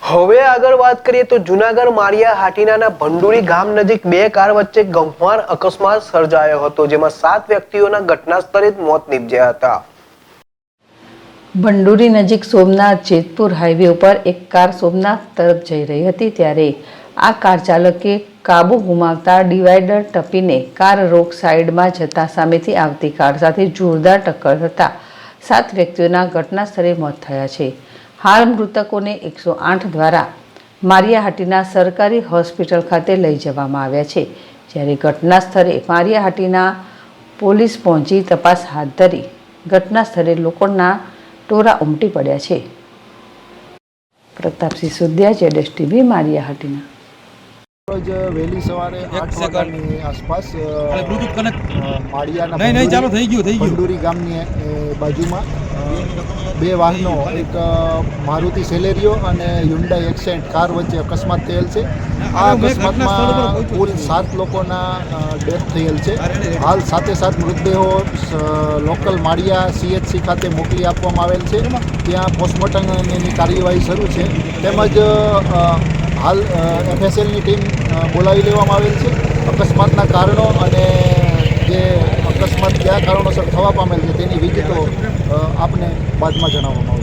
હવે આગળ વાત કરીએ તો જૂનાગઢ માળિયા હાટીનાના ભંડુરી ગામ નજીક બે કાર વચ્ચે ગંભીર અકસ્માત સર્જાયો હતો, જેમાં 7 વ્યક્તિઓના ઘટના સ્થળે જ મોત નીપજ્યા હતા। ભંડુરી નજીક સોમનાથ જેતપુર હાઈવે ઉપર એક કાર સોમનાથ તરફ જઈ રહી હતી, ત્યારે આ કાર ચાલકે કાબુ ગુમાવતા ડિવાઈડર ટપીને કાર રોડ સાઈડમાં જતા સામેથી આવતી કાર સાથે જોરદાર ટક્કર થતા 7 વ્યક્તિઓના ઘટના સ્થળે મોત થયા છે। હાલ મૃતકોને 108 દ્વારા માળિયાહાટીના સરકારી હોસ્પિટલ ખાતે લઈ જવામાં આવ્યા છે, જ્યારે ઘટના સ્થળે માળિયાહાટીના પોલીસ પહોંચી તપાસ હાથ ધરી ઘટના સ્થળે લોકોના ટોળા ઉમટી પડ્યા છે। પ્રતાપસિંહ સુધિયા, ZSTV, માળિયાહાટીના। રોજ વહેલી સવારે 8 વાગ્યાની આસપાસ માળિયાના ભંડુરી ગામની બાજુમાં બે વાહનો, એક મારુતિ સેલેરિયો અને હ્યુન્ડાઈ એક્સેન્ટ કાર વચ્ચે અકસ્માત થયેલ છે। આ અકસ્માતમાં કુલ 7 લોકોના ડેથ થયેલ છે। હાલ 7 મૃતદેહો લોકલ માળિયા CHC ખાતે મોકલી આપવામાં આવેલ છે, ત્યાં પોસ્ટમોર્ટમની કાર્યવાહી શરૂ છે, તેમજ હાલ FSLની ટીમ બોલાવી લેવામાં આવેલ છે। અકસ્માતના કારણો અને જે અકસ્માત કયા કારણોસર થવા પામેલ છે તેની વિગતો આપને બાદમાં જણાવવામાં આવશે।